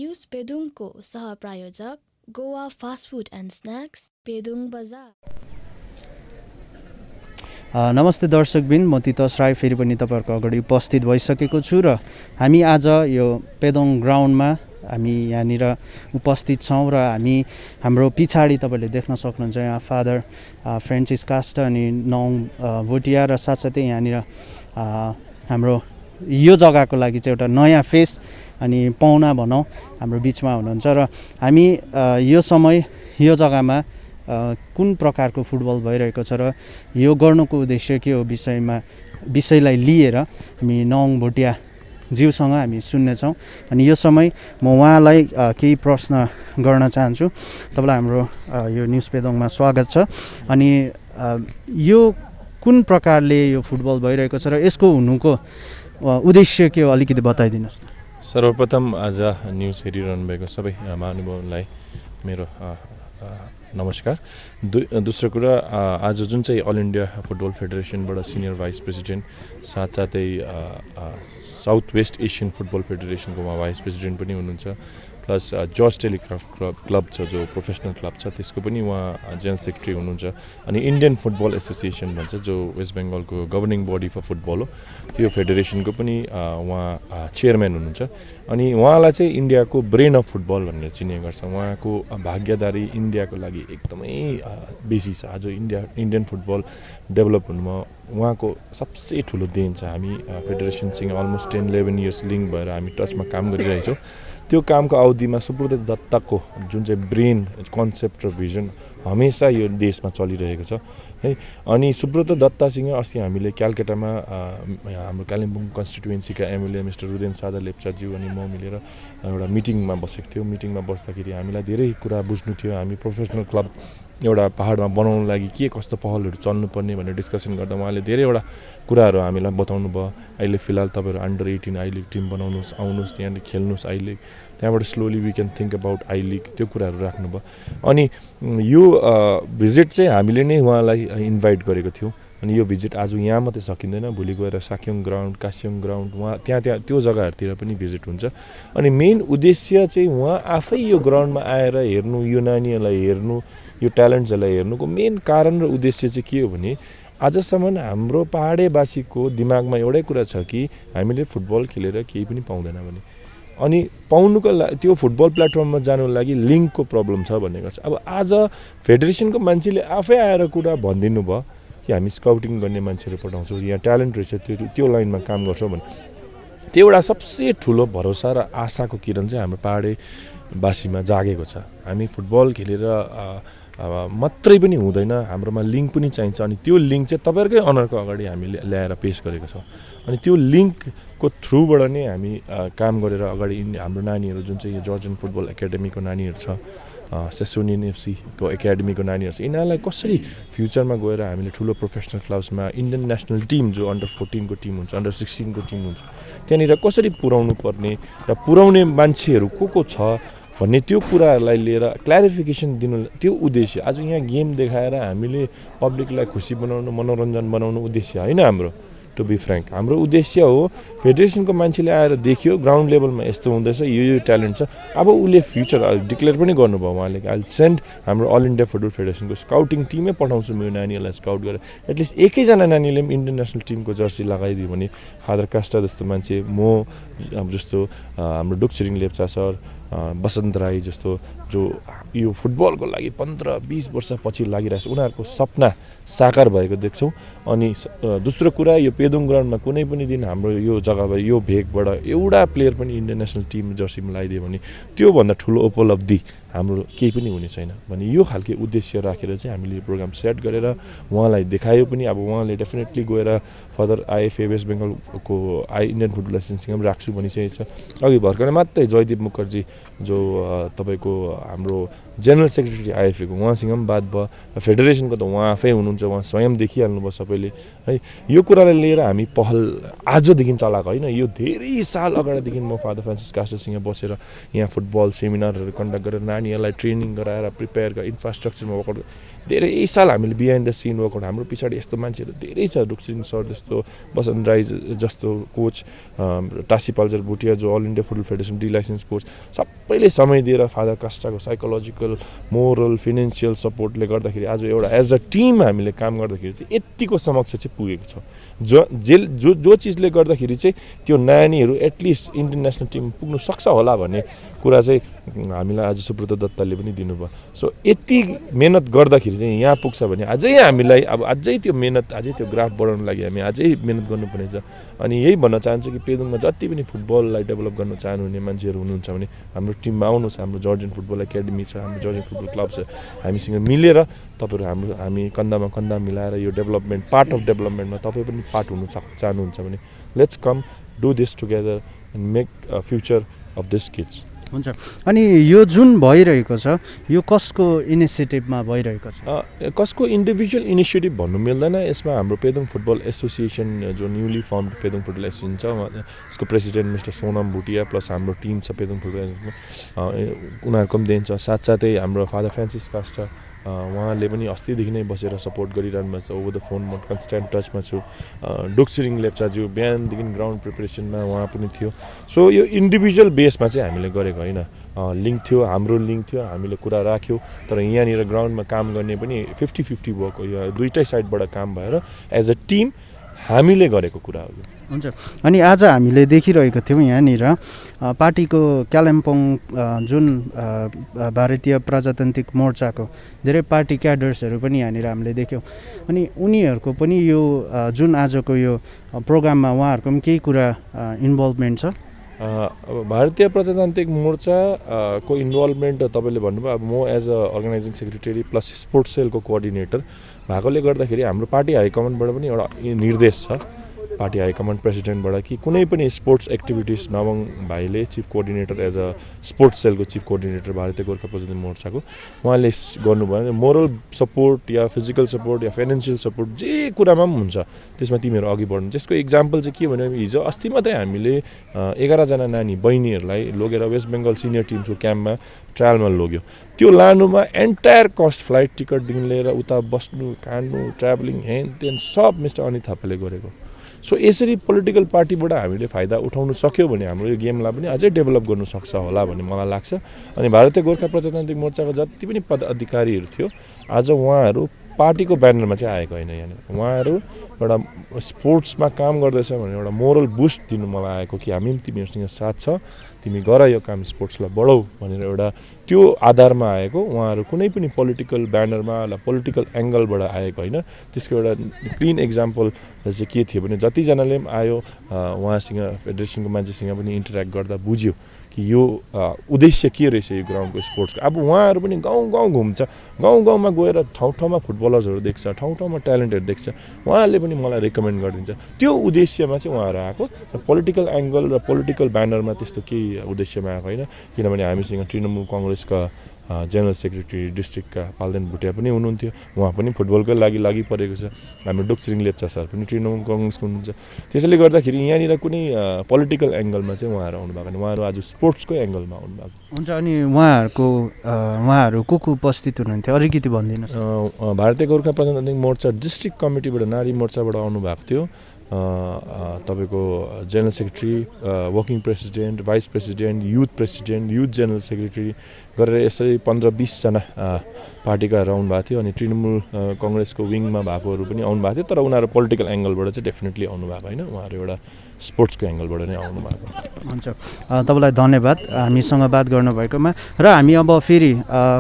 News पेदुङको सहप्रायोजक Goa fast food and snacks Pedong बजार। नमस्ते दर्शकबिन, म तितस राई फेरि पनि तपाईँहरूको अगाडि उपस्थित भइसकेको छु र हामी आज यो पेदोङ ग्राउन्डमा हामी यहाँनिर उपस्थित छौँ र हाम्रो पछाडि तपाईँले देख्न सक्नुहुन्छ यहाँ फादर फ्रेन्सिस कास्ट अनि नङ भोटिया र साथसाथै यहाँनिर हाम्रो यो जग्गाको लागि चाहिँ एउटा नयाँ फेस अनि पाहुना भनौँ हाम्रो बिचमा हुनुहुन्छ र हामी यो समय यो जग्गामा कुन प्रकारको फुटबल भइरहेको छ र यो गर्नुको उद्देश्य के हो विषयलाई लिएर हामी नङ भोटिया ज्यूसँग हामी सुन्नेछौँ। अनि यो समय म उहाँलाई केही प्रश्न गर्न चाहन्छु। तपाईँलाई हाम्रो यो न्युज पेदोङमा स्वागत छ। अनि यो कुन प्रकारले यो फुटबल भइरहेको छ र यसको हुनुको उद्देश्य के हो अलिकति बताइदिनुहोस्। सर्वप्रथम आज न्युज हेरिरहनु भएको सबै महानुभावलाई मेरो नमस्कार। दोस्रो कुरा, आज जुन चाहिँ अल इन्डिया फुटबल फेडरेसनबाट सिनियर भाइस प्रेसिडेन्ट साथसाथै साउथ वेस्ट एसियन फुटबल फेडरेसनको उहाँ भाइस प्रेसिडेन्ट पनि हुनुहुन्छ, प्लस जर्ज टेलिग्राफ क्लब छ जो प्रोफेसनल क्लब छ त्यसको पनि उहाँ जेनरल सेक्रेटरी हुनुहुन्छ। अनि इन्डियन फुटबल एसोसिएसन भन्छ जो वेस्ट बेङ्गलको गभर्निङ बडी फर फुटबल हो, त्यो फेडरेसनको पनि उहाँ चेयरम्यान हुनुहुन्छ। अनि उहाँलाई चाहिँ इन्डियाको ब्रेन अफ फुटबल भनेर चिन्ने गर्छ। उहाँको भाग्यदारी इन्डियाको लागि एकदमै बेसी छ। आज इन्डियन फुटबल डेभलप हुनुमा उहाँको सबसे ठुलो देन छ। हामी फेडरेसनसँग अलमोस्ट 10-11 इयर्स लिङ्क भएर हामी टचमा काम गरिरहेको छौँ। त्यो कामको अवधिमा सुब्रत दत्तको जुन चाहिँ ब्रेन कन्सेप्ट र भिजन हमेसा यो देशमा चलिरहेको छ है। अनि सुब्रत दत्तसँग अस्ति हामीले क्यालकाटामा हाम्रो कालिम्पोङ कन्स्टिट्युएन्सीका एमएलए मिस्टर रुदेन सादा लेप्चाज्यू अनि म मिलेर एउटा मिटिङमा बसेको थियौँ। मिटिङमा बस्दाखेरि हामीलाई धेरै कुरा बुझ्नु थियो। हामी प्रोफेसनल क्लब एउटा पहाडमा बनाउनु लागि के कस्तो पहलहरू चल्नुपर्ने भनेर डिस्कसन गर्दा उहाँले धेरैवटा कुराहरू हामीलाई बताउनु भयो। अहिले फिलहाल तपाईँहरू अन्डर 18 आई लिग टिम बनाउनुहोस्, आउनुहोस् त्यहाँनिर खेल्नुहोस् आई लिग, त्यहाँबाट slowly we can think about I League, त्यो कुराहरू राख्नुभयो। अनि यो भिजिट चाहिँ हामीले नै उहाँलाई इन्भाइट गरेको थियौँ। अनि यो भिजिट आज यहाँ मात्रै सकिँदैन, भोलि गएर साक्योङ ग्राउन्ड, कास्योङ ग्राउन्ड, उहाँ त्यहाँ त्यो जग्गाहरूतिर पनि भिजिट हुन्छ। अनि मेन उद्देश्य चाहिँ उहाँ आफै यो ग्राउन्डमा आएर हेर्नु, यो नानीहरूलाई हेर्नु, यो ट्यालेन्ट्सहरूलाई हेर्नुको मेन कारण र उद्देश्य चाहिँ के हो भने आजसम्म हाम्रो पहाडेवासीको दिमागमा एउटै कुरा छ कि हामीले फुटबल खेलेर केही पनि पाउँदैन भने, अनि पाउनुको लागि त्यो फुटबल प्लेटफर्ममा जानुको लागि लिङ्कको प्रब्लम छ भन्ने गर्छ। अब आज फेडरेसनको मान्छेले आफै आएर कुरा भनिदिनु भयो कि हामी स्काउटिङ गर्ने मान्छेहरू पठाउँछौँ, यहाँ ट्यालेन्ट रहेछ त्यो लाइनमा काम गर्छौँ भने, त्यो एउटा सबसे ठुलो भरोसा र आशाको किरण चाहिँ हाम्रो पहाडेवासीमा जागेको छ। हामी फुटबल खेलेर मात्रै पनि हुँदैन, हाम्रोमा लिङ्क पनि चाहिन्छ। अनि त्यो लिङ्क चाहिँ तपाईँहरूकै अनरको अगाडि हामीले ल्याएर पेस गरेको छौँ। अनि त्यो लिङ्कको थ्रुबाट नै हामी काम गरेर अगाडि हाम्रो नानीहरू जुन चाहिँ यो जर्जन फुटबल एकाडेमीको नानीहरू छ, सेसोनियन एफसीको एकाडेमीको नानीहरू छ, यिनीहरूलाई कसरी फ्युचरमा गएर हामीले ठुलो प्रोफेसनल क्लब्समा इन्डियन नेसनल टिम जो अन्डर 14 को टिम हुन्छ, अन्डर 16 को टिम हुन्छ, त्यहाँनिर कसरी पुर्याउनु पर्ने र पुर्याउने मान्छेहरू को छ भन्ने त्यो कुराहरूलाई लिएर क्ल्यारिफिकेसन दिनु, त्यो उद्देश्य। आज यहाँ गेम देखाएर हामीले पब्लिकलाई खुसी बनाउनु, मनोरञ्जन बनाउनु उद्देश्य होइन हाम्रो। टु बी फ्रेङ्क हाम्रो उद्देश्य हो फेडरेसनको मान्छेले आएर देखियो ग्राउन्ड लेभलमा यस्तो हुँदैछ, यो ट्यालेन्ट छ। अब उसले फ्युचर डिक्लेयर पनि गर्नुभयो उहाँले, आई सेन्ड हाम्रो अल इन्डिया फुटबल फेडरेसनको स्काउटिङ टिमै पठाउँछु मेरो नानीहरूलाई स्काउट गरेर। एटलिस्ट एकैजना नानीले पनि इन्डियन नेसनल टिमको जर्सी लगाइदियो भने फादर कास्टा जस्तो मान्छे, म जस्तो हाम्रो डुकछिरिङ लेप्चा सर, बसन्त राई जस्तो जो यो फुटबलको लागि 15-20 वर्षपछि लागिरहेछ, उनीहरूको सपना साकार भएको देख्छौँ। अनि दोस्रो कुरा, यो पेदोङ ग्राउन्डमा कुनै पनि दिन हाम्रो यो जग्गाबाट यो भेगबाट एउटा प्लेयर पनि इन्डियन नेसनल टिम जर्सीमा लगाइदियो भने त्योभन्दा ठुलो उपलब्धि हाम्रो केही पनि हुने छैन भने यो खालके उद्देश्य राखेर चाहिँ हामीले यो प्रोग्राम सेट गरेर उहाँलाई देखायो पनि। अब उहाँले डेफिनेटली गएर फर्दर आइएफए वेस्ट बेङ्गलको इन्डियन फुटबल एसोसिएसनसँग पनि राख्छु भनिसकेको छ। अघि भर्खरै मात्रै जयदीप मुखर्जी जो तपाईँको हाम्रो जेनरल सेक्रेटरी आइएफएको उहाँसँग पनि बात भयो, फेडरेसनको त उहाँ आफै हुनुहुन्छ, उहाँ स्वयं देखिहाल्नुभयो सबैले है। यो कुरालाई लिएर हामी पहल आजदेखि चलाएको होइन, यो धेरै साल अगाडिदेखि म फादर फ्रान्सिस कास्टरसँग बसेर यहाँ फुटबल सेमिनारहरू कन्डक्ट गरेर नानीहरूलाई ट्रेनिङ गराएर प्रिपेयर गरेर इन्फ्रास्ट्रक्चरमा वर्कआउट धेरै साल हामीले बिहाइन्ड द सिन वर्कआउट हाम्रो पछाडि यस्तो मान्छेहरू धेरै छ रुक्सिङ सर जस्तो बसन्त राई जस्तो कोच टासी पाल्जर भुटिया जो all India football federation D license coach सबैले समय दिएर फादर कास्टाको साइकोलोजिकल मोरल फिनेन्सियल सपोर्टले गर्दाखेरि आज एउटा एज अ टिम हामीले काम गर्दाखेरि चाहिँ यतिको समक्ष चाहिँ पुगेको छ जो चिजले गर्दाखेरि चाहिँ त्यो नानीहरू एटलिस्ट इन्टरनेसनल टिम पुग्नु सक्छ होला भन्ने कुरा चाहिँ हामीलाई आज सुब्रत दत्तले पनि दिनुभयो सो यति मेहनत गर्दाखेरि चाहिँ यहाँ पुग्छ भने अझै हामीलाई अब अझै त्यो मेहनत अझै त्यो ग्राफ बढाउनु लागि हामी अझै मेहनत गर्नुपर्ने छ अनि यही भन्न चाहन्छु कि पेदोङमा जति पनि फुटबललाई डेभलप गर्न चाहनुहुने मान्छेहरू हुनुहुन्छ भने हाम्रो टिममा आउनुहोस् हाम्रो जर्जियन फुटबल एकाडेमी छ हाम्रो जर्जियन फुटबल क्लब छ हामीसँग मिलेर तपाईँहरू हामी कन्दामा कन्दा मिलाएर यो डेभलपमेन्ट पार्ट अफ डेभलपमेन्टमा तपाईँ पनि पार्ट हुनु चाहनुहुन्छ भने let's come do this together and make a future of this kids हुन्छ अनि यो जुन भइरहेको छ यो कसको इनिसिएटिभमा भइरहेको छ कसको इन्डिभिजुअल इनिसिएटिभ भन्नु मिल्दैन यसमा हाम्रो पेदोङ फुटबल एसोसिएसन जो newly form Pedong football association छ यसको president mister Sonam Bhutia plus हाम्रो टिम छ पेदोङ फुटबल एसोसिएसनमा उनीहरूको पनि देन छ साथसाथै हाम्रो फादर फ्रान्सिस कास्टा उहाँले पनि अस्तिदेखि नै बसेर सपोर्ट गरिरहनु भएको छ ओभर द फोन म कन्सटेन्ट टचमा छु डुक्सिरिङ लेप्चाज्यू बिहानदेखि ग्राउन्ड प्रिपरेसनमा उहाँ पनि थियो सो यो इन्डिभिजुअल बेसमा चाहिँ हामीले गरेको होइन लिङ्क थियो हाम्रो लिङ्क थियो हामीले कुरा राख्यौँ तर यहाँनिर ग्राउन्डमा काम गर्ने पनि 50-50 भएको यो दुईटै साइडबाट काम भएर एज अ टिम हामीले गरेको कुरा हो हुन्छ अनि आज हामीले देखिरहेको थियौँ यहाँनिर पार्टीको कालिम्पोङ जुन भारतीय प्रजातान्त्रिक मोर्चाको धेरै पार्टी क्याडर्सहरू पनि यहाँनिर हामीले देख्यौँ अनि उनीहरूको पनि यो जुन आजको यो प्रोग्राममा उहाँहरूको पनि केही कुरा इन्भल्भमेन्ट छ भारतीय प्रजातान्त्रिक मोर्चाको इन्भल्भमेन्ट तपाईँले भन्नुभयो अब म as a organising secretary plus sports सेलको कोअर्डिनेटर भएकोले गर्दाखेरि हाम्रो पार्टी हाइकमान्डबाट पनि एउटा निर्देश छ पार्टी हाइकमान्ड प्रेसिडेन्टबाट कि कुनै पनि स्पोर्ट्स एक्टिभिटिज नवङ भाइले chief coordinator as a sports सेलको चिफ कोअर्डिनेटर भारतीय गोर्खा प्रजातान्त्रिक मोर्चाको उहाँले गर्नुभयो भने मोरल सपोर्ट या फिजिकल सपोर्ट या फाइनेन्सियल सपोर्ट जे कुरामा पनि हुन्छ त्यसमा तिमीहरू अघि बढ्नु त्यसको इक्जाम्पल चाहिँ के भने हिजो अस्ति मात्रै हामीले 11जना नानी बहिनीहरूलाई लगेर वेस्ट बेङ्गल सिनियर टिमको क्याम्पमा ट्रायलमा लग्यो त्यो लानुमा एन्टायर कस्ट फ्लाइट टिकटदेखि लिएर उता बस्नु खानु ट्राभलिङ हेन तेन सब मिस्टर अनित थापाले गरेको सो यसरी पोलिटिकल पार्टीबाट हामीले फाइदा उठाउन सक्यो भने हाम्रो यो गेमलाई पनि अझै डेभलप गर्नु सक्छ होला भन्ने मलाई लाग्छ अनि भारतीय गोर्खा प्रजातान्त्रिक मोर्चाको जति पनि पदाधिकारीहरू थियो आज उहाँहरू पार्टीको ब्यानरमा चाहिँ आएको होइन यहाँनिर उहाँहरू एउटा स्पोर्ट्समा काम गर्दैछ भने एउटा मोरल बुस्ट दिनु मलाई आएको कि हामी पनि तिमीहरूसँग साथ छ तिमी गर यो काम स्पोर्ट्सलाई बढाऊ भनेर एउटा त्यो आधारमा आएको उहाँहरू कुनै पनि पोलिटिकल ब्यानरमा या पोलिटिकल एङ्गलबाट आएको होइन त्यसको एउटा क्लिन इक्जाम्पल चाहिँ के थियो भने जतिजनाले पनि आयो उहाँसँग फेडरेसनको मान्छेसँग पनि इन्टरेक्ट गर्दा बुझ्यो कि यो उद्देश्य के रहेछ यो ग्राउन्डको स्पोर्ट्सको अब उहाँहरू पनि गाउँ गाउँ घुम्छ गाउँ गाउँमा गएर ठाउँ ठाउँमा फुटबलर्सहरू देख्छ ठाउँ ठाउँमा ट्यालेन्टहरू देख्छ उहाँहरूले पनि मलाई रेकमेन्ड गरिदिन्छ त्यो उद्देश्यमा चाहिँ उहाँहरू आएको र पोलिटिकल एङ्गल र पोलिटिकल ब्यानरमा त्यस्तो केही उद्देश्यमा आएको होइन किनभने हामीसँग तृणमूल कङ्ग्रेसका जेनरल सेक्रेटरी डिस्ट्रिक्टका पाल्देन भुटिया पनि हुनुहुन्थ्यो उहाँ पनि फुटबलकै लागि परेको छ हाम्रो डुक्सिरिङ लेप्चा सर पनि तृणमूल कङ्ग्रेसको हुनुहुन्छ त्यसैले गर्दाखेरि यहाँनिर कुनै पोलिटिकल एङ्गलमा चाहिँ उहाँहरू आउनुभएको होइन उहाँहरू आज स्पोर्ट्सकै एङ्गलमा आउनुभएको हुन्छ अनि उहाँहरू को उपस्थित हुनुहुन्थ्यो अलिकति भनिदिनुहोस् भारतीय गोर्खा प्रजातान्त्रिक मोर्चा डिस्ट्रिक्ट कमिटीबाट नारी मोर्चाबाट आउनुभएको थियो तपाईँको general secretary working president vice president youth general secretary गरेर यसरी 15-20जना पार्टीकाहरू आउनुभएको थियो अनि तृणमूल कङ्ग्रेसको विङमा भएकोहरू पनि आउनुभएको थियो तर उनीहरू पोलिटिकल एङ्गलबाट चाहिँ डेफिनेटली आउनुभएको होइन उहाँहरू एउटा स्पोर्ट्सको एङ्गलबाट नै आउनुभएको हुन्छ तपाईँलाई धन्यवाद हामीसँग बात गर्नुभएकोमा र हामी अब फेरि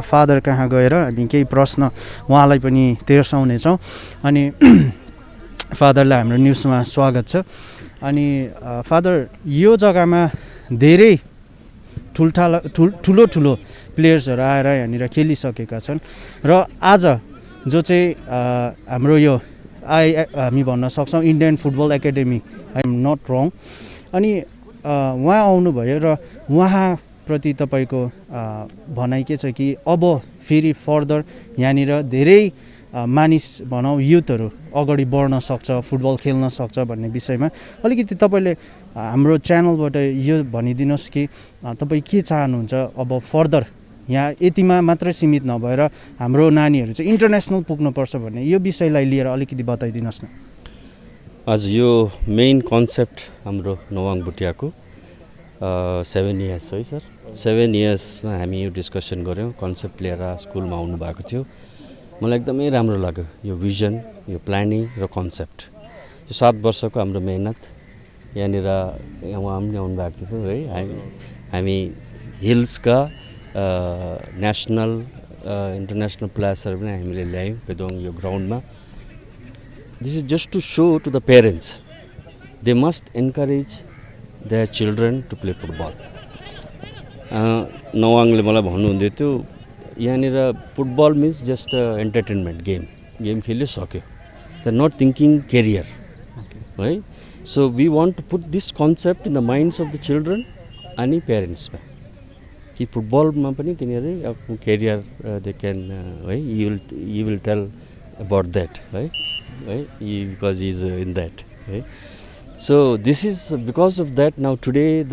फादर कहाँ गएर हामी केही प्रश्न उहाँलाई पनि तेर्साउनेछौँ अनि फादरलाई हाम्रो न्युजमा स्वागत छ अनि फादर यो जग्गामा धेरै ठुलो प्लेयर्सहरू आएर यहाँनिर खेलिसकेका छन् र आज जो चाहिँ हाम्रो यो हामी भन्न सक्छौँ Indian football academy I am not wrong अनि उहाँ आउनुभयो र उहाँप्रति तपाईँको भनाइ के छ कि अब फेरि फर्दर यहाँनिर धेरै मानिस भनौँ युथहरू अगाडि बढ्न सक्छ फुटबल खेल्न सक्छ भन्ने विषयमा अलिकति तपाईँले हाम्रो च्यानलबाट यो भनिदिनुहोस् कि तपाईँ के चाहनुहुन्छ अब फर्दर यहाँ यतिमा मात्रै सीमित नभएर हाम्रो नानीहरू चाहिँ इन्टरनेसनल पुग्नुपर्छ भन्ने यो विषयलाई लिएर अलिकति बताइदिनुहोस् न। आज यो मेन कन्सेप्ट हाम्रो नवाङ भुटियाको 7 इयर्स है सर, 7 इयर्समा हामी यो डिस्कसन गऱ्यौँ, कन्सेप्ट लिएर स्कुलमा आउनुभएको थियो। मलाई एकदमै राम्रो लाग्यो यो भिजन, यो प्लानिङ र कन्सेप्ट। यो 7 वर्षको हाम्रो मेहनत यहाँनिर उहाँ पनि आउनुभएको थियो है। हामी हिल्सका नेसनल इन्टरनेसनल प्लेयर्सहरू पनि हामीले ल्यायौँ पेदोङ यो ग्राउन्डमा। This is just to show to the parents, they must encourage their children to play football. नवाङले मलाई भन्नुहुँदै थियो यहाँनिर football means just entertainment game खेल्यो सक्यो, they are not thinking career है। So we want to put this concept in the minds of the children अनि पेरेन्ट्समा कि फुटबलमा पनि तिनीहरू आफ्नो केरियर दे क्यान है, you will tell about that है, because he is in that, right? So this is because of that. Now today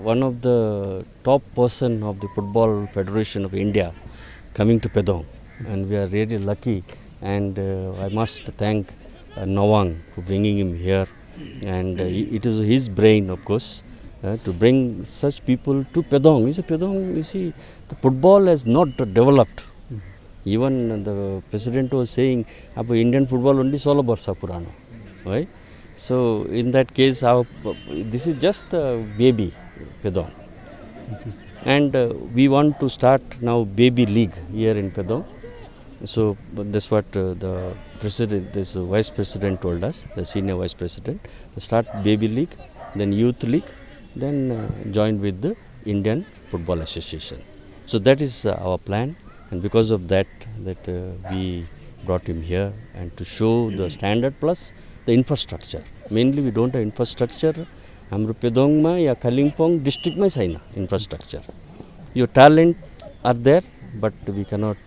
one of the top person of the Football Federation of India coming to Pedong, and we are really lucky, and I must thank Nawang for bringing him here, and it is his brain, of course, to bring such people to Pedong. You see, the football has not developed. Even the president was saying about Indian football only 16 वर्ष पुरानो, right? So in that case, this is just a baby Pedong, and we want to start now baby league here in Pedong. So that's what the president, this vice president told us, the senior vice president. Start baby league, then youth league, then join with the Indian Football Association. So that is our plan. And because of that we brought him here, and to show the standard plus the infrastructure. Mainly we don't have infrastructure. हाम्रो पेदोङमा या कालिम्पोङ डिस्ट्रिक्टमै छैन infrastructure. Your talent are there, but we cannot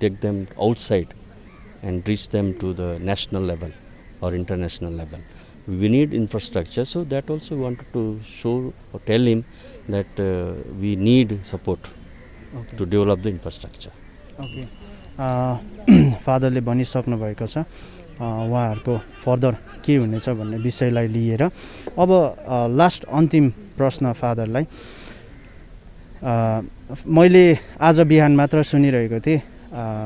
take them outside and reach them to the national level or international level. We need infrastructure, so that also we wanted to show or tell him that we need support. Okay. To develop the infrastructure. Okay. फादरले भनिसक्नु भएको छ उहाँहरूको further के हुनेछ भन्ने विषयलाई लिएर। अब लास्ट अन्तिम प्रश्न फादरलाई, मैले आज बिहान मात्र सुनिरहेको थिएँ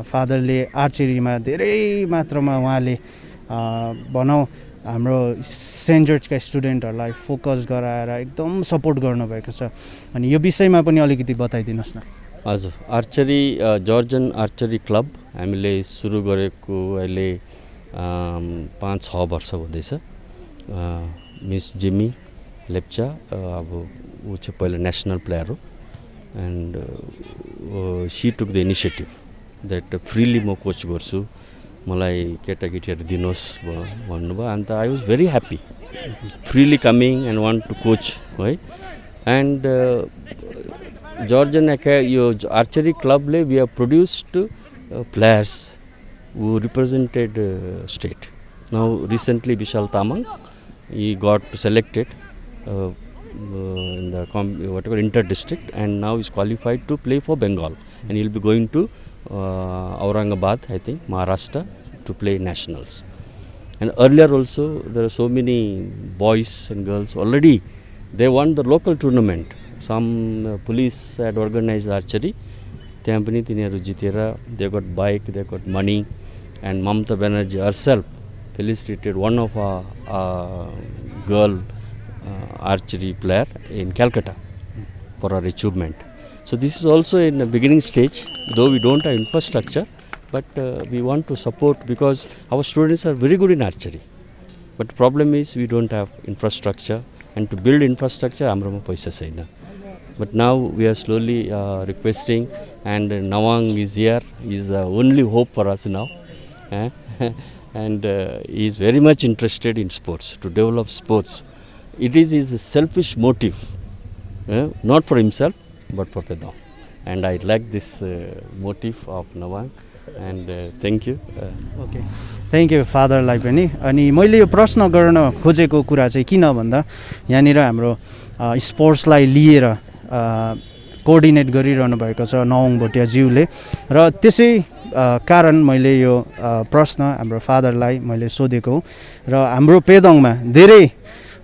फादरले आर्चेरीमा धेरै मात्रामा उहाँले भनौँ हाम्रो सेन्ट जर्जका स्टुडेन्टहरूलाई फोकस गराएर एकदम सपोर्ट गर्नुभएको छ, अनि यो विषयमा पनि अलिकति बताइदिनुहोस् न। हजुर, आर्चरी जर्जन आर्चरी क्लब हामीले सुरु गरेको अहिले 5-6 वर्ष हुँदैछ। मिस जिमी लेप्चा अब ऊ चाहिँ पहिला नेसनल प्लेयर हो, and he took the initiative that freely म कोच गर्छु, मलाई केटाकेटीहरू दिनुहोस् भन्नुभयो, and I was very happy freely coming and want to coach है। एन्ड जर्जन यो आर्चरी क्लबले we have produced players who represented state. Now recently Vishal Tamang, he got selected in the whatever inter-district, and now is qualified to play for Bengal, and he will be going to Aurangabad, I think, Maharashtra, to play nationals. And earlier also there are so many boys and girls already, they won the local tournament. Some police had organized archery, त्यहाँ पनि तिनीहरू जितेर they got bike, they got money, and Mamata Banerjee herself felicitated one of our girl archery player in Calcutta for her achievement. So this is also in the beginning stage, though we don't have infrastructure, but we want to support because our students are very good in archery. But the problem is we don't have infrastructure, and to build infrastructure हाम्रोमा पैसा छैन. But now we are slowly requesting, and Nawang is here. He is the only hope for us now. And he is very much interested in sports, to develop sports. It is his selfish motive, not for himself, but for Pedong. And I like this motive of Nawang, and thank you. Okay. Thank you फादरलाई पनि। अनि मैले यो प्रश्न गर्न खोजेको कुरा चाहिँ किन भन्दा यहाँनिर हाम्रो स्पोर्ट्सलाई लिएर कोअर्डिनेट गरिरहनु भएको छ नवङ भोटियाज्यूले र त्यसै कारण मैले यो प्रश्न हाम्रो फादरलाई मैले सोधेको र हाम्रो पेदोङमा धेरै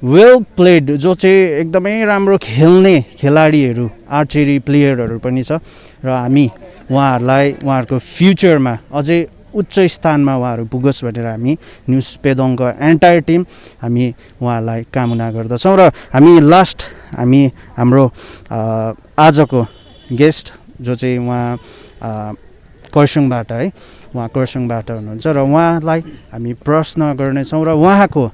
वेल प्लेड जो चाहिँ एकदमै राम्रो खेल्ने खेलाडीहरू आर्चेरी प्लेयरहरू पनि छ र हामी उहाँहरूको फ्युचरमा अझै उच्च स्थानमा उहाँहरू पुगोस् भनेर हामी न्युज पेदोङको एन्टायर टिम हामी उहाँहरूलाई कामना गर्दछौँ र हामी लास्ट हाम्रो आजको गेस्ट जो चाहिँ उहाँ खरसाङबाट है उहाँ खरसाङबाट हुनुहुन्छ र उहाँलाई हामी प्रश्न गर्नेछौँ र उहाँको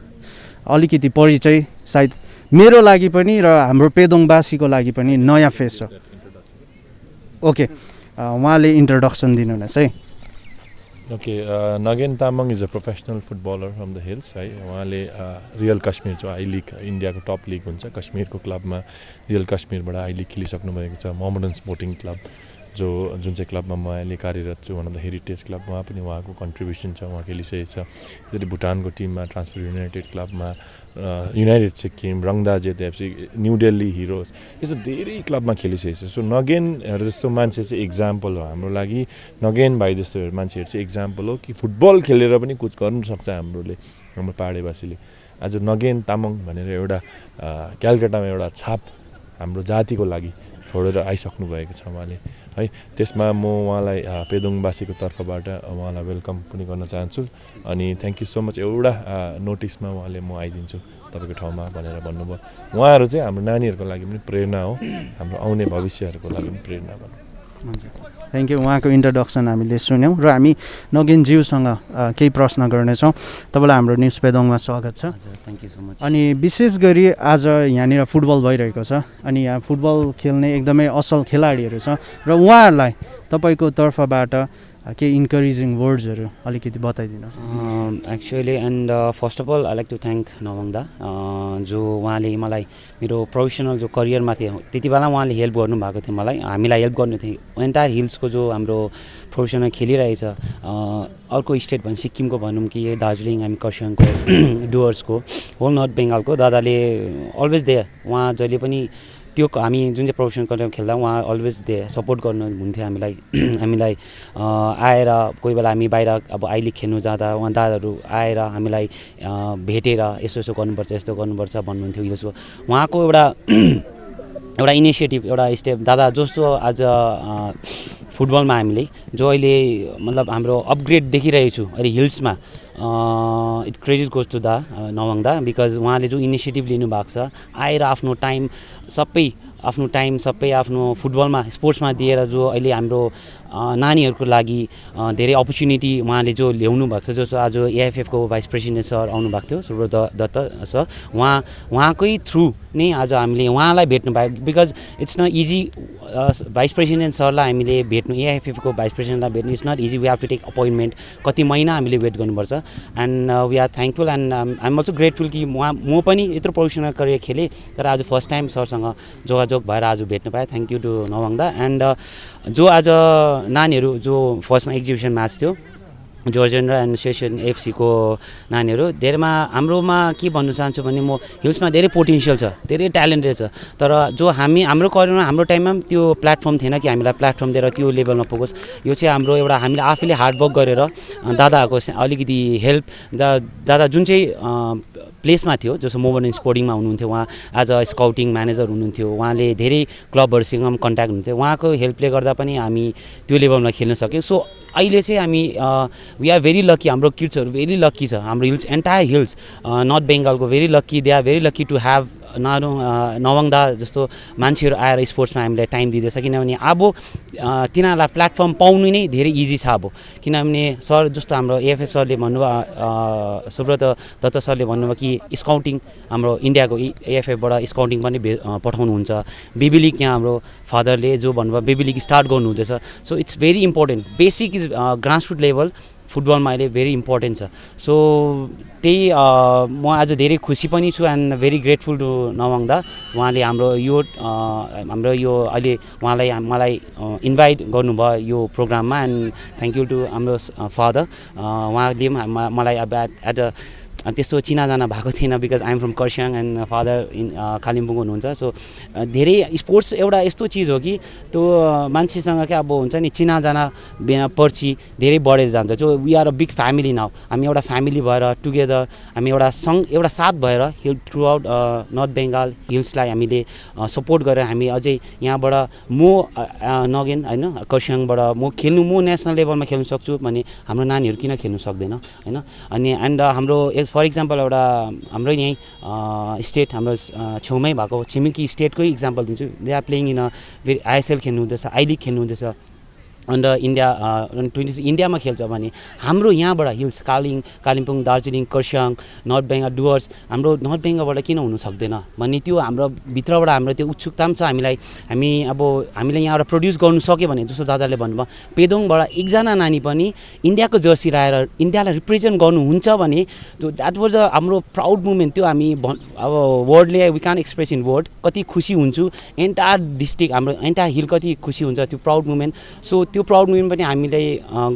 अलिकति परिचय सायद मेरो लागि पनि र हाम्रो पेदोङवासीको लागि पनि नयाँ फेस हो। ओके उहाँले इन्ट्रोडक्सन दिनुहुनेछ है। Okay again Tamang is a professional footballer from the hills है। उहाँले रियल काश्मीर जो आई लिग इन्डियाको टप लिग हुन्छ कश्मीरको क्लबमा रियल काश्मीरबाट आई लिग खेलिसक्नु भएको छ। मोहम्मडन स्पोर्टिङ क्लब जुन चाहिँ क्लबमा म अहिले कार्यरत छु भन द हेरिटेज क्लब उहाँ पनि उहाँको कन्ट्रिब्युसन छ उहाँ खेलिसकेको छ। त्यसरी भुटानको टिममा ट्रान्सपोर्ट युनाइटेड क्लबमा युनाइटेड सिक्किम रङदा जेएफसी न्यू दिल्ली हिरोज यस्तो धेरै क्लबमा खेलिसकेको छ। सो नगेनहरू जस्तो मान्छे चाहिँ इक्जाम्पल हो हाम्रो लागि। नगेन भाइ जस्तो मान्छेहरू चाहिँ इक्जाम्पल हो कि फुटबल खेलेर पनि कुछ गर्नु सक्छ हाम्रो पहाडेवासीले। आज नगेन तामाङ भनेर एउटा क्यालकाटामा एउटा छाप हाम्रो जातिको लागि छोडेर आइसक्नु भएको छ उहाँले है। त्यसमा म उहाँलाई पेदोङवासीको तर्फबाट उहाँलाई वेलकम पनि गर्न चाहन्छु अनि थ्याङ्क यू सो मच। एउटा नोटिसमा उहाँले म आइदिन्छु तपाईँको ठाउँमा भनेर भन्नुभयो। उहाँहरू चाहिँ हाम्रो नानीहरूको लागि पनि प्रेरणा हो, हाम्रो आउने भविष्यहरूको लागि पनि प्रेरणा भयो। Thank you. उहाँको इन्ट्रोडक्सन हामीले सुन्यौँ र हामी नगेनज्यूसँग केही प्रश्न गर्नेछौँ। तपाईँलाई हाम्रो न्युज पेदोङमा स्वागत छ। Thank you so much. अनि विशेष गरी आज यहाँनिर फुटबल भइरहेको छ अनि यहाँ फुटबल खेल्ने एकदमै असल खेलाडीहरू छ र उहाँहरूलाई तपाईँको तर्फबाट केही इन्करेजिङ वर्ड्सहरू अलिकति बताइदिनुहोस्। Actually and first of all I like to thank Nawang da जो उहाँले मलाई मेरो प्रोफेसनल जो करियरमा थियो त्यति बेला उहाँले हेल्प गर्नुभएको थियो मलाई, हामीलाई हेल्प गर्नु थियो। एन्टायर हिल्सको जो हाम्रो प्रोफेसनल खेलिरहेछ अर्को स्टेट भनौँ सिक्किमको भनौँ कि दार्जिलिङ हामी खरसाङको डुवर्सको होल नर्थ बेङ्गालको दादाले अलवेज दे उहाँ जहिले पनि त्यो हामी जुन चाहिँ प्रोफेसनल करियर खेल्दा उहाँ अलवेज दे सपोर्ट गर्नुहुन्थ्यो हामीलाई आएर कोही बेला हामी बाहिर अब आई लिग खेल्नु जाँदा उहाँ दादाहरू आएर हामीलाई भेटेर यसो गर्नुपर्छ यस्तो गर्नुपर्छ भन्नुहुन्थ्यो। हिल्सको उहाँको एउटा इनिसिएटिभ एउटा स्टेप दादा जस्तो आज फुटबलमा हामीले जो अहिले मतलब हाम्रो अपग्रेड देखिरहेको छु अहिले हिल्समा इट क्रेडिट गोज टु दा नवङ दा बिकज उहाँले जो इनिसिएटिभ लिनुभएको छ आएर आफ्नो टाइम सबै आफ्नो फुटबलमा स्पोर्ट्समा दिएर जो अहिले हाम्रो नानीहरूको लागि धेरै अपर्च्युनिटी उहाँले जो ल्याउनु भएको छ। जस्तो आज एएफएफको भाइस प्रेसिडेन्ट सर आउनुभएको थियो सुब्रत दत्त सर उहाँकै थ्रु नै आज हामीले उहाँलाई भेट्नु पायो because it's not easy. Vice president सरलाई हामीले भेट्नु एएफएफको भाइस प्रेसिडेन्टलाई भेट्नु it's not easy. We have to take appointment कति महिना हामीले वेट गर्नुपर्छ and we are thankful and I am also grateful कि म पनि यत्रो प्रोफेसनल करियर खेलेँ तर आज फर्स्ट टाइम सरसँग जोगाजोग भएर आज भेट्नु पाएँ। थ्याङ्क यू टु नवङ दा। एन्ड जो आज नानीहरू जो फर्स्टमा एक्जिबिसन म्याच थियो जोर्जेन्ड्रा एन्ड सेसन एफसीको नानीहरू धेरैमा हाम्रोमा के भन्नु चाहन्छु भने म हिल्समा धेरै पोटेन्सियल छ धेरै ट्यालेन्टेड छ तर जो हाम्रो करियरमा हाम्रो टाइममा पनि त्यो प्लेटफर्म थिएन कि हामीलाई प्लेटफर्म दिएर त्यो लेभलमा पुगोस्। यो चाहिँ हाम्रो एउटा हामीले आफैले हार्डवर्क गरेर दादाहरूको अलिकति हेल्प दादा जुन चाहिँ प्लेसमा थियो जस्तो मोहम्मडन स्पोर्टिङमा हुनुहुन्थ्यो उहाँ एज अ स्काउटिङ म्यानेजर हुनुहुन्थ्यो उहाँले धेरै क्लबहरूसँग पनि कन्ट्याक्ट हुन्थ्यो उहाँको हेल्पले गर्दा पनि हामी त्यो लेभलमा खेल्न सक्यौँ। सो अहिले चाहिँ हामी वी आर भेरी लक्की हाम्रो किड्सहरू भेरी लक्की छ हाम्रो हिल्स एन्टायर हिल्स नर्थ बेङ्गालको very lucky they are very lucky to have Nawang da जस्तो मान्छेहरू आएर स्पोर्ट्समा हामीलाई टाइम दिँदैछ किनभने अब तिनीहरूलाई प्लेटफर्म पाउनु नै धेरै इजी छ अब किनभने सर जस्तो हाम्रो एएफएस सरले भन्नुभयो सुब्रत दत्त सरले भन्नुभयो कि स्काउटिङ हाम्रो इन्डियाको एएफएफबाट स्काउटिङ पनि पठाउनुहुन्छ बेबी लिग यहाँ हाम्रो फादरले जो भन्नुभयो बेबी लिग स्टार्ट गर्नुहुँदैछ। So it's very important basic is grassroot level फुटबलमा अहिले भेरी इम्पोर्टेन्ट छ। सो त्यही म आज धेरै खुसी पनि छु एन्ड भेरी ग्रेटफुल टु नवङ दा उहाँले हाम्रो यो अहिले मलाई इन्भाइट गर्नुभयो यो प्रोग्राममा एन्ड थ्याङ्क यू टु हाम्रो फादर उहाँले पनि मलाई अब एट अ त्यस्तो चिनाजाना भएको थिएन because I'm from Kurseong and father in Kalimpong हुनुहुन्छ सो धेरै स्पोर्ट्स एउटा यस्तो चिज हो कि त्यो मान्छेसँग क्या अब हुन्छ नि चिनाजाना बिना पर्ची धेरै बढेर जान्छ जो we are a big family now हामी एउटा फ्यामिली भएर टुगेदर हामी एउटा साथ भएर hill throughout north Bengal हिल्सलाई हामीले सपोर्ट गरेर हामी अझै यहाँबाट म नगेन होइन खरसाङबाट म नेसनल लेभलमा खेल्न सक्छु भने हाम्रो नानीहरू किन खेल्नु सक्दैन होइन अनि एन्ड हाम्रो फर इक्जाम्पल एउटा हाम्रो यहीँ स्टेट हाम्रो छेउमै भएको छिमेकी स्टेटकै इक्जाम्पल दिन्छु they are playing in ISL खेल्नु हुँदैछ आई लिग खेल्नु हुँदैछ अन्त इन्डियामा खेल्छ भने हाम्रो यहाँबाट हिल्स कालिम्पोङ दार्जिलिङ खरसाङ नर्थ बेङ्गाल डुवर्स हाम्रो नर्थ बेङ्गालबाट किन हुनु सक्दैन भन्ने त्यो हाम्रो भित्रबाट हाम्रो त्यो उत्सुकता पनि छ हामीले यहाँबाट प्रड्युस गर्नु सक्यो भने जस्तो दादाले भन्नुभयो पेदोङबाट एकजना नानी पनि इन्डियाको जर्सी लगाएर इन्डियालाई रिप्रेजेन्ट गर्नुहुन्छ भने त्यो द्याट वाज हाम्रो प्राउड मुमेन्ट त्यो हामी अब वर्डले we can express in word कति खुसी हुन्छु एन्टायर डिस्ट्रिक्ट हाम्रो एन्टायर हिल कति खुसी हुन्छ त्यो प्राउड मुमेन्ट सो त्यो प्राउड मुमेन्ट पनि हामीले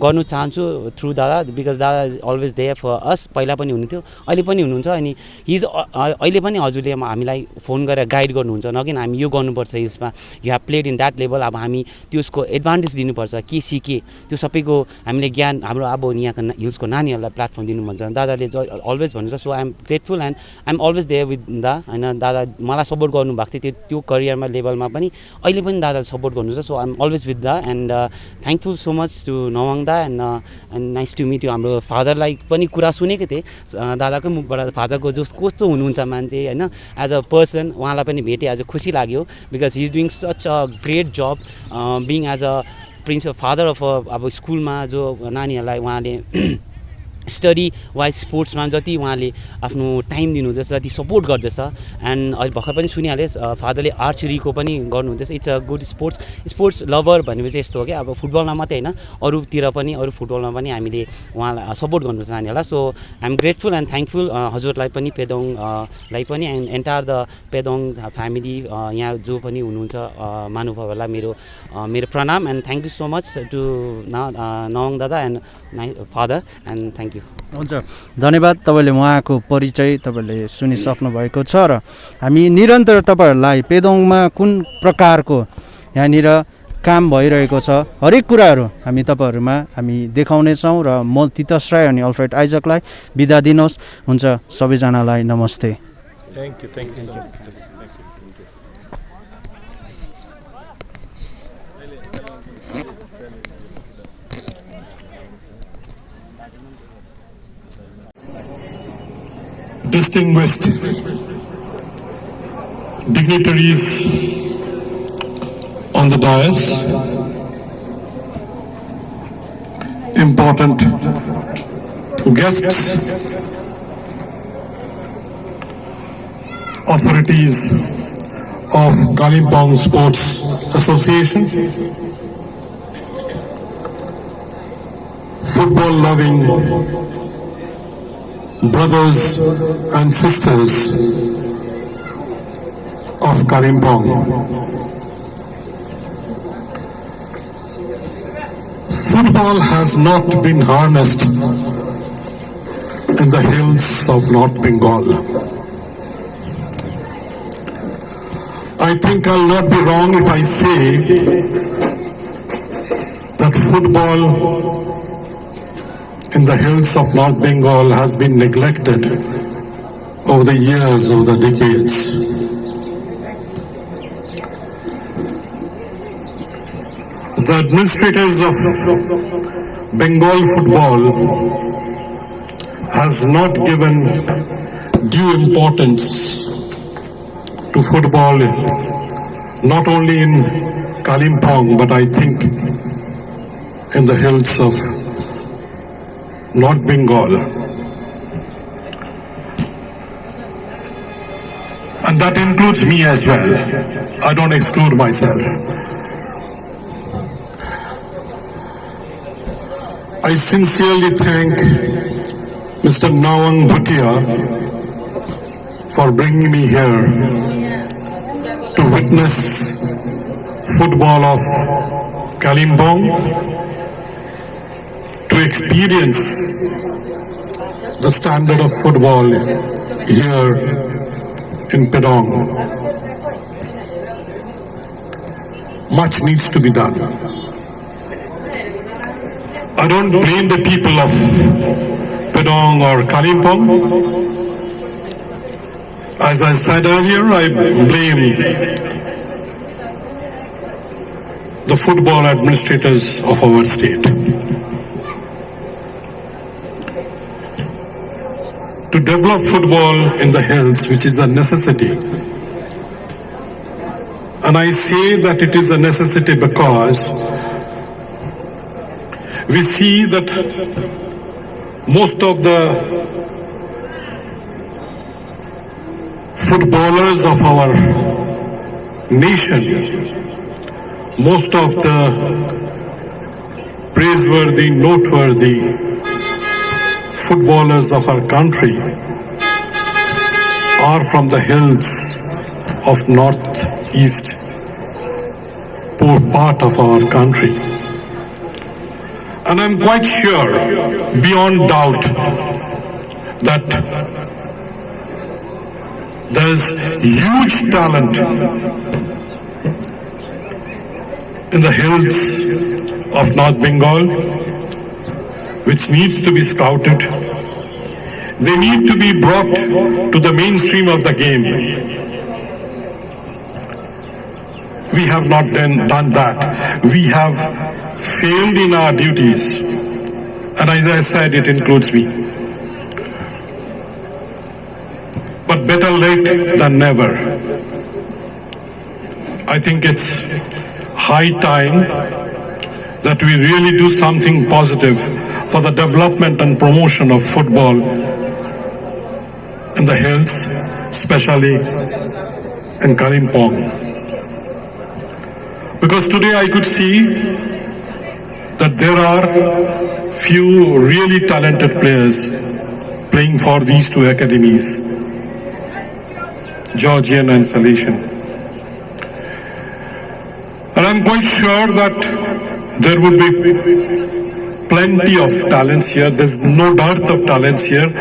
गर्नु चाहन्छु थ्रु दादा बिकज दादा अलवेज देयर फर अस पहिला पनि हुनुहुन्थ्यो अहिले पनि हुनुहुन्छ अनि अहिले पनि हजुरले हामीलाई फोन गरेर गाइड गर्नुहुन्छ नकिन हामी यो गर्नुपर्छ हिल्समा you have played in that level अब हामी त्यसको एडभान्टेज दिनुपर्छ के सिके त्यो सबैको हामीले ज्ञान हाम्रो अब यहाँको हिल्सको नानीहरूलाई प्लेटफर्म दिनु भन्छ दादाले अलवेज भन्नुहुन्छ so I am grateful and I am always there with the होइन दादा मलाई सपोर्ट गर्नुभएको थियो त्यो करियरमा लेभलमा पनि अहिले पनि दादाले सपोर्ट गर्नुहुन्छ so I am always with da and thankful so much to Nawang da and nice to meet you हाम्रो फादरलाई पनि कुरा सुनेको थिएँ दादाकै मुखबाट फादरको कस्तो हुनुहुन्छ मान्छे होइन एज अ पर्सन उहाँलाई पनि भेटेँ आज खुसी लाग्यो because he is doing such a great job being as a principal father of अब स्कुलमा जो नानीहरूलाई उहाँले स्टडी वाइज स्पोर्ट्समा जति उहाँले आफ्नो टाइम दिनुहुँदैछ जति सपोर्ट गर्दैछ एन्ड अहिले भर्खर पनि सुनिहालेँ फादरले आर्चरीको पनि गर्नुहुँदैछ it's a good sports lover भनेपछि यस्तो हो क्या अब फुटबलमा मात्रै होइन अरूतिर पनि अरू फुटबलमा पनि हामीले उहाँलाई सपोर्ट गर्नुपर्छ नानीहरूलाई so I am grateful and thankful हजुरलाई पनि पेदोङलाई पनि and entire the Pedong family यहाँ जो पनि हुनुहुन्छ महानुभावहरूलाई मेरो प्रणाम and thank you so much to Nawang dada and my father and thank you हुन्छ धन्यवाद तपाईँले उहाँको परिचय तपाईँले सुनिसक्नु भएको छ र हामी निरन्तर तपाईँहरूलाई पेदोङमा कुन प्रकारको यहाँनिर काम भइरहेको छ हरेक कुराहरू हामी तपाईँहरूमा हामी देखाउनेछौँ र म तितस राई अनि अल्फ्रेड आइजकलाई बिदा दिनुहोस् हुन्छ सबैजनालाई नमस्ते thank you Distinguished dignitaries on the dais, important guests, authorities of Kalimpong Sports Association, football-loving brothers and sisters of Kalimpong. Football has not been harnessed in the hills of North Bengal. I think I'll not be wrong if I say that football in the hills of North Bengal has been neglected over the years, over the decades. The administrators of Bengal football has not given due importance to football, not only in Kalimpong, but I think in the hills of North Bengal. And that includes me as well. I don't exclude myself. I sincerely thank Mr. Nawang Bhutia for bringing me here to witness football of Kalimpong, to experience the standard of football here in Pedong. Much needs to be done. I don't blame the people of Pedong or Kalimpong. As I said earlier, I blame the football administrators of our state. To develop football in the hills, which is a necessity, and I say that it is a necessity because we see that most of the footballers of our nation, most of the praiseworthy, noteworthy footballers of our country are from the hills of northeast poor part of our country. And I'm quite sure, beyond doubt, that there's huge talent in the hills of North Bengal, which needs to be scouted. They need to be brought to the mainstream of the game. We have not done that. We have failed in our duties. And as I said, it includes me. But better late than never. I think it's high time that we really do something positive for the development and promotion of football in the hills, especially in Kalimpong. Because today I could see that there are few really talented players playing for these two academies, Georgian and Salesian. And I'm quite sure that there would be plenty of talents here. There's no dearth of talents here.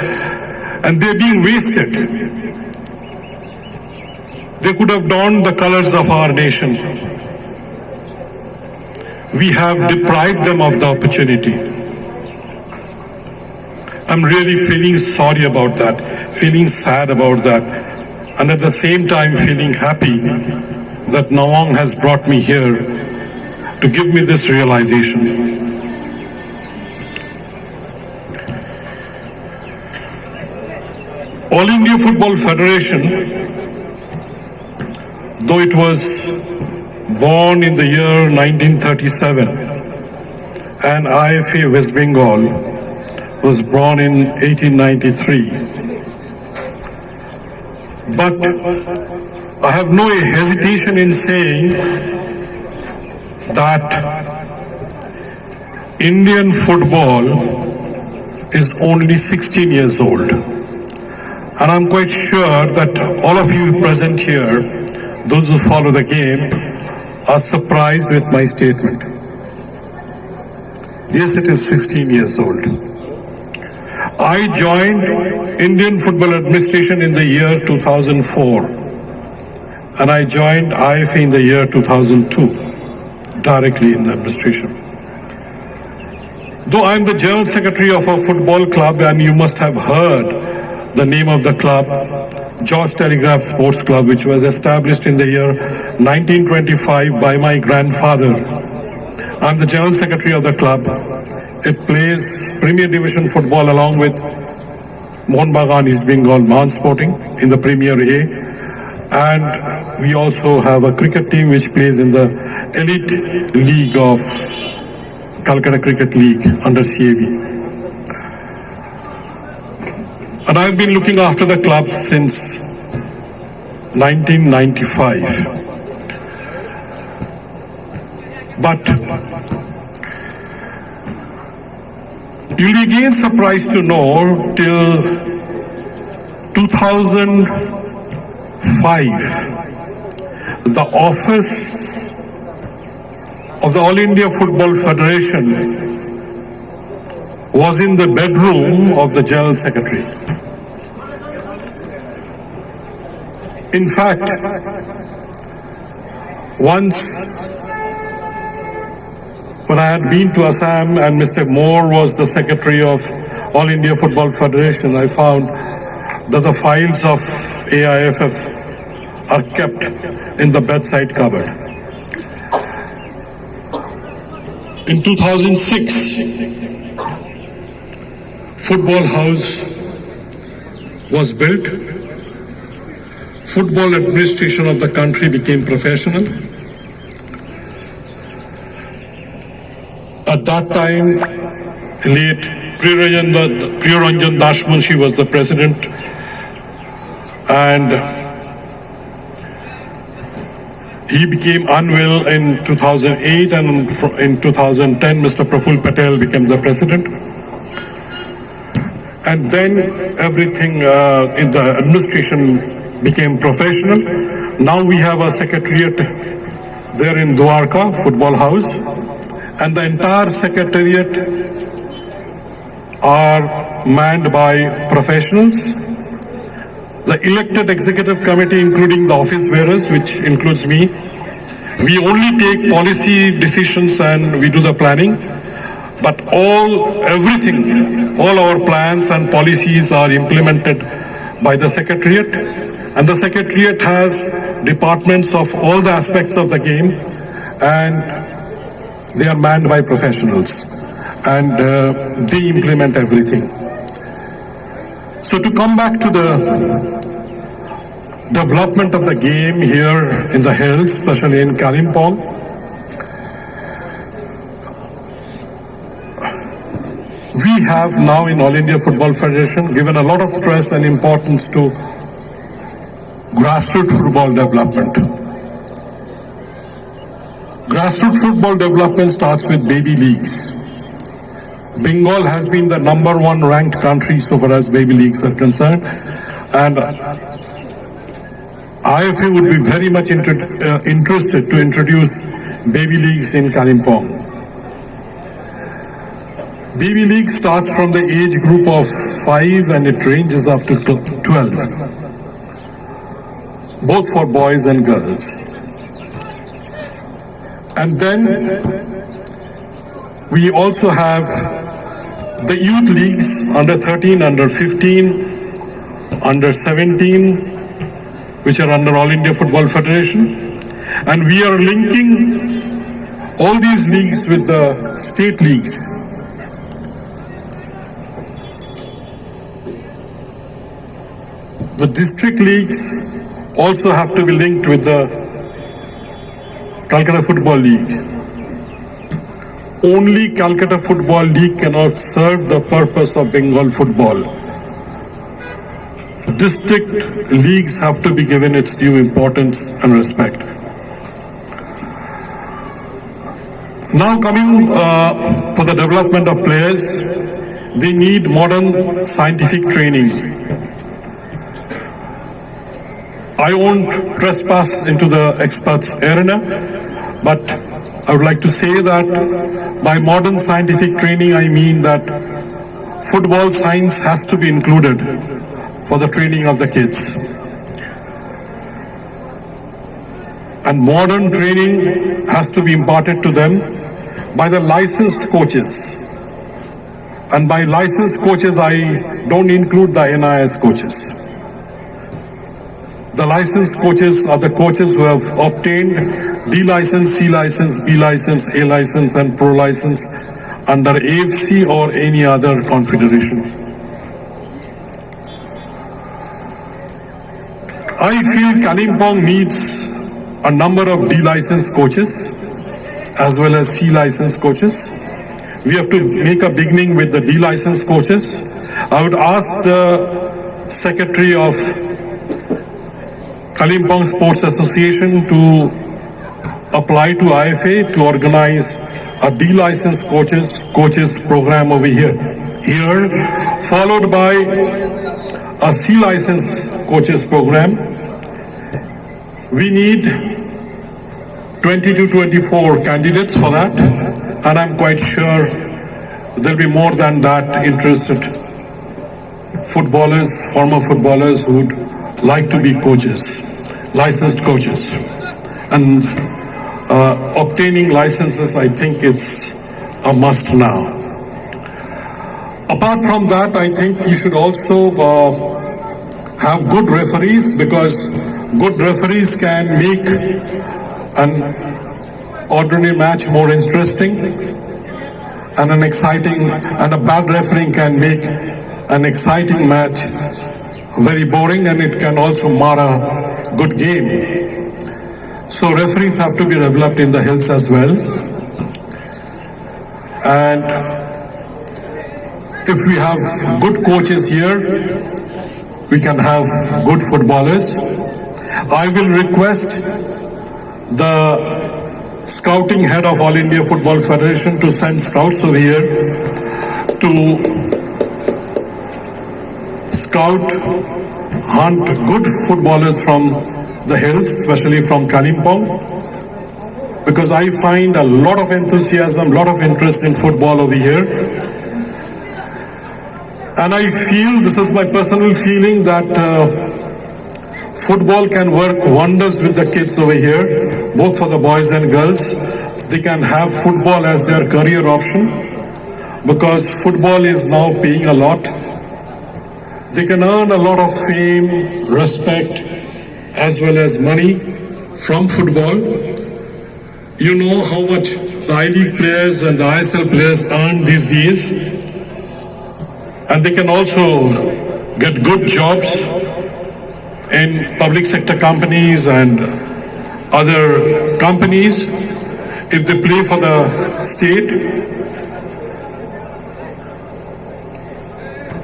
And they're being wasted. They could have donned the colors of our nation. We have deprived them of the opportunity. I'm really feeling sorry about that, feeling sad about that, and at the same time feeling happy that Nawang has brought me here to give me this realization. All India Football Federation, though it was born in the year 1937, and IFA West Bengal was born in 1893. But I have no hesitation in saying that Indian football is only 16 years old. And I'm quite sure that all of you present here, those who follow the game, are surprised with my statement. Yes, it is 16 years old. I joined Indian Football Administration in the year 2004, and I joined IFA in the year 2002, directly in the administration. Though I'm the General Secretary of a football club, and you must have heard the name of the club, George Telegraph Sports Club, which was established in the year 1925 by my grandfather. I'm the General Secretary of the club. It plays Premier Division football along with Mohun Bagan East Bengal Mahan Sporting in the Premier A. And we also have a cricket team which plays in the elite league of Calcutta Cricket League under CAB. And I've been looking after the club since 1995. But you'll be again surprised to know till 2005, the office of the All India Football Federation was in the bedroom of the General Secretary. In fact, once when I had been to Assam and Mr. Moore was the Secretary of All India Football Federation, I found that the files of AIFF are kept in the bedside cupboard. In 2006, Football House was built. Football administration of the country became professional. At that time, late Priyaranjan Dashmunshi was the president, and he became unwell in 2008, and in 2010, Mr. Praful Patel became the president. And then everything in the administration became professional. Now we have a secretariat there in Dwarka, Football House, and the entire secretariat are manned by professionals. The elected executive committee, including the office bearers, which includes me, we only take policy decisions and we do the planning, but everything, all our plans and policies are implemented by the secretariat, and the secretariat has departments of all the aspects of the game, and they are manned by professionals, and they implement everything. So to come back to the development of the game here in the hills, especially in Kalimpong, we have now in All India Football Federation given a lot of stress and importance to grassroots football development. Grassroots football development starts with baby leagues. Bengal has been the #1 ranked country so far as baby leagues are concerned, and IFA would be very much interested to introduce baby leagues in Kalimpong. Baby league starts from the age group of 5 and it ranges up to 12, both for boys and girls. And then we also have the youth leagues under 13, under 15, under 17, which are under All India Football Federation. And we are linking all these leagues with the state leagues. The district leagues also have to be linked with the Calcutta Football League. Only Calcutta Football League cannot serve the purpose of Bengal football. District leagues have to be given its due importance and respect. Now coming for the development of players, they need modern scientific training. I won't trespass into the experts' arena, but I would like to say that by modern scientific training, I mean that football science has to be included for the training of the kids. And modern training has to be imparted to them by the licensed coaches. And by licensed coaches, I don't include the NIS coaches. The licensed coaches are the coaches who have obtained D license, C license, B license, A license and Pro license under AFC or any other confederation. I feel Kalimpong needs a number of D licensed coaches as well as C licensed coaches. We have to make a beginning with the D licensed coaches. I would ask the Secretary of Kalimpong Sports Association to apply to IFA to organize a D licensed coaches program over here, followed by a C licensed coaches program. We need 20 to 24 candidates for that, and I'm quite sure there'll be more than that interested footballers, former footballers who would like to be coaches, licensed coaches. And obtaining licenses, I think, is a must now. Apart from that, I think you should also have good referees, because good referees can make an ordinary match more interesting, and an exciting, and a bad referee can make an exciting match very boring, and it can also mar a good game. So referees have to be developed in the hills as well. And if we have good coaches here, we can have good footballers. I will request the scouting head of All India Football Federation to send scouts over here to scout, hunt good footballers from the hills, especially from Kalimpong, because I find a lot of enthusiasm, a lot of interest in football over here. And I feel, this is my personal feeling, that football can work wonders with the kids over here, both for the boys and girls. They can have football as their career option, because football is now paying a lot. They can earn a lot of fame, respect, as well as money from football. You know how much the I-League players and the ISL players earn these days. And they can also get good jobs in public sector companies and other companies if they play for the state.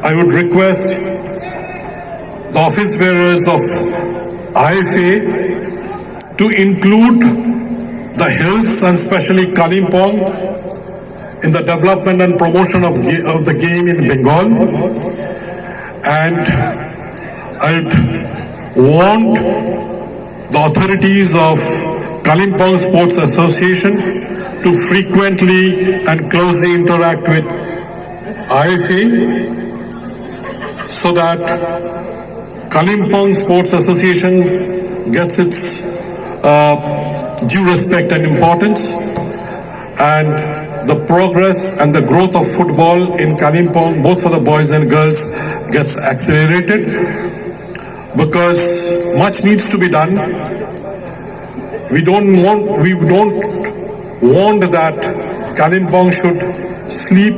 I would request the office bearers of IFA to include the hills and especially Kalimpong in the development and promotion of the game in Bengal. And I'd want the authorities of Kalimpong Sports Association to frequently and closely interact with IFA so that Kalimpong Sports Association gets its due respect and importance, and the progress and the growth of football in Kalimpong, both for the boys and girls, gets accelerated, because much needs to be done. We don't want that Kalimpong should sleep.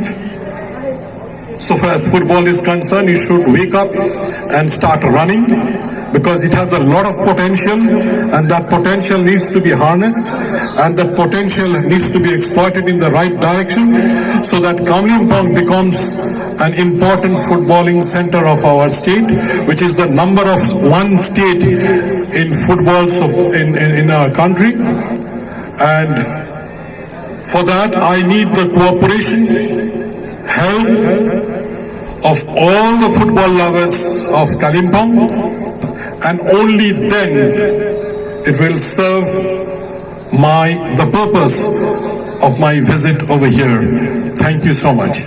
So far as football is concerned, it should wake up and start running, because it has a lot of potential, and that potential needs to be harnessed, and that potential needs to be exploited in the right direction, so that Kalimpong becomes an important footballing center of our state, which is the number of one state in football in our country. And for that, I need the cooperation, help of all the football lovers of Kalimpong, and only then it will serve the purpose of my visit over here. Thank you so much.